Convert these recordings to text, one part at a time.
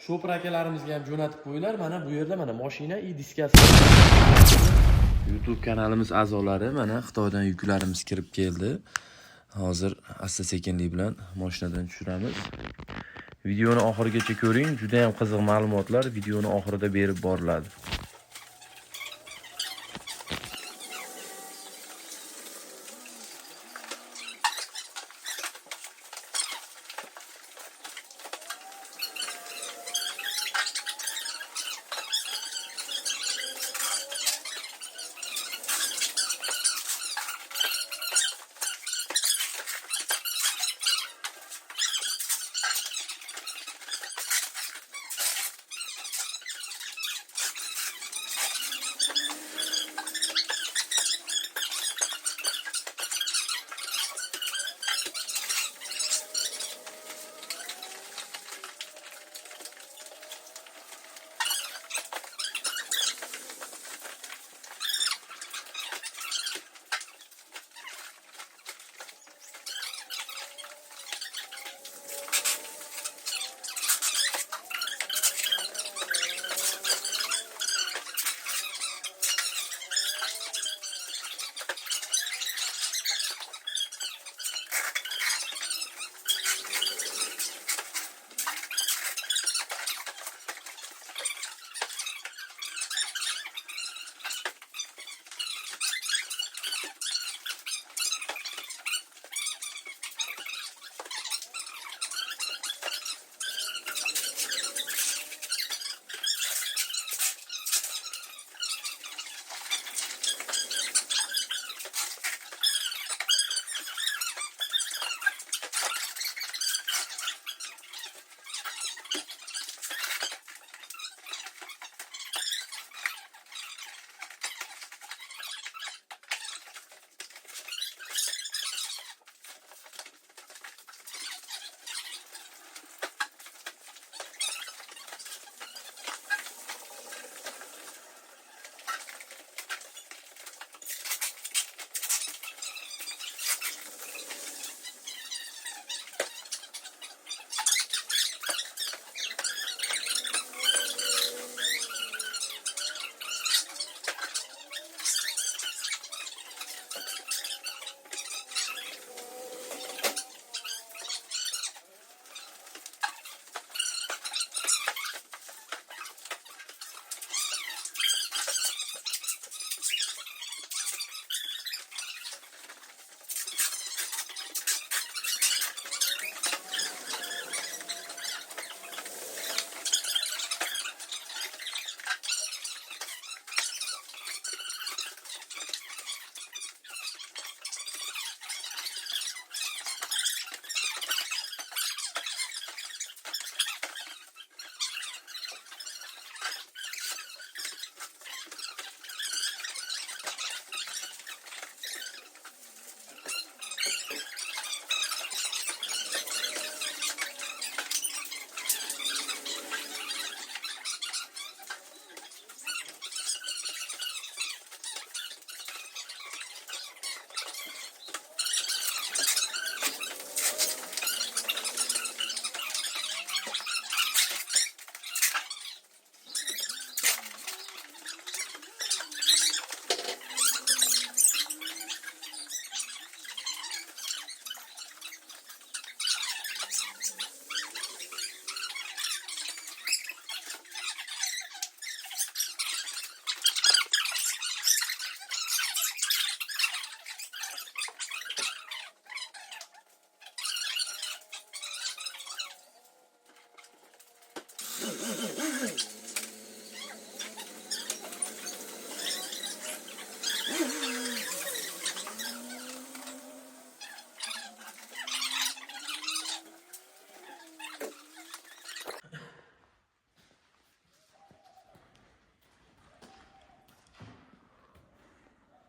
Shopper akalarimizga ham jo'natib qo'yinglar. Mana bu yerda mana mashina и diskasi. YouTube kanalimiz a'zolari mana Xitoydan yuklarimiz kirib keldi. Hozir asta-sekinlik bilan mashinadan tushiramiz. Videoni oxirigacha ko'ring, juda ham qiziq ma'lumotlar videoni oxirida berib boriladi.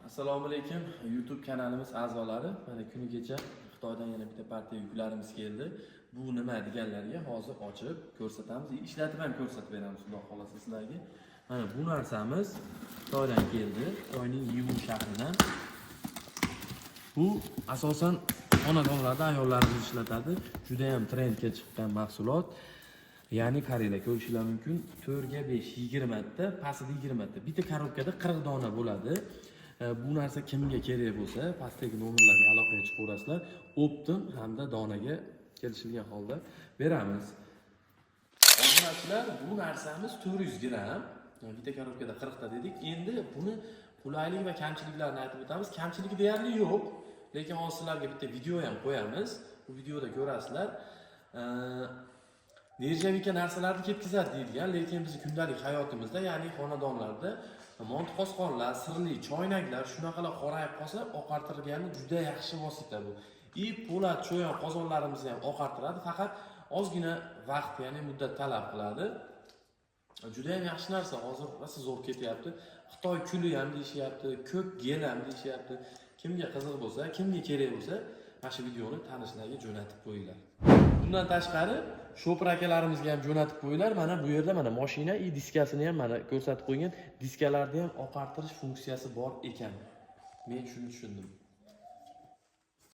Assalomu alaykum YouTube kanalimiz a'zolari. Mana kuni kecha Xitoydan yana bitta partiya yuklarimiz keldi. Bu nima deganlarga hozir ochib ko'rsatamiz. Ishlatib ham ko'rsatib beramiz, xudo xolasa sizlarga. Mana bu narsamiz Xitoydan keldi. Xitoyning Yivun shahridan. Bu asosan xonadonlarda ayollarimiz ishlatadi. Juda ham trendga chiqqan mahsulot. Ya'ni qaranglar, ko'rishingiz mumkin 4 ga 5 20 ta, pastida 20 ta. Bitta korobkada 40 dona bo'ladi. Bu narsa kimga kerak bo'lsa, pastdagi nomerlarga aloqaga chiqaverasizlar. Optim hamda donaga kelishilgan holda beramiz. Obunachilar, bu narsamiz 400 gram. Bitta korobkada 40 ta dedik. Endi buni qulaylik va kamchiliklarini aytib o'tamiz. Kamchiligi deyarli yo'q, lekin hozir sizlarga bitta video ham qo'yamiz. Bu videoda ko'rasizlar. Nirjavika narsalarni ketkazadi deyilgan, lekin biz kundalik hayotimizda, ya'ni xonadonlarda montqosqonlar, sirli choynaklar shunaqalar qorayib qolsa, oqartirgani juda yaxshi vosita bu. Po'lat cho'yon qozonlarimizni ham oqartiradi, faqat ozgina vaqt, ya'ni muddat talab qiladi. Juda ham yaxshi narsa, hozir rosa zo'r ketyapti. Xitoy kuli ham deyishyapti, ko'k gel ham deyishyapti. Kimga qiziq bo'lsa, kimga kerak bo'lsa, mana shu videoni tanishlarga jo'natib qo'yinglar. Bundan tashqari, shopir akalarimizga ham jo'natib qo'yinglar. Mana bu yerda mana mashina diskasini ham mana ko'rsatib qo'ygan. Diskalarda ham oqartirish funksiyasi bor ekan. Men shuni tushundim.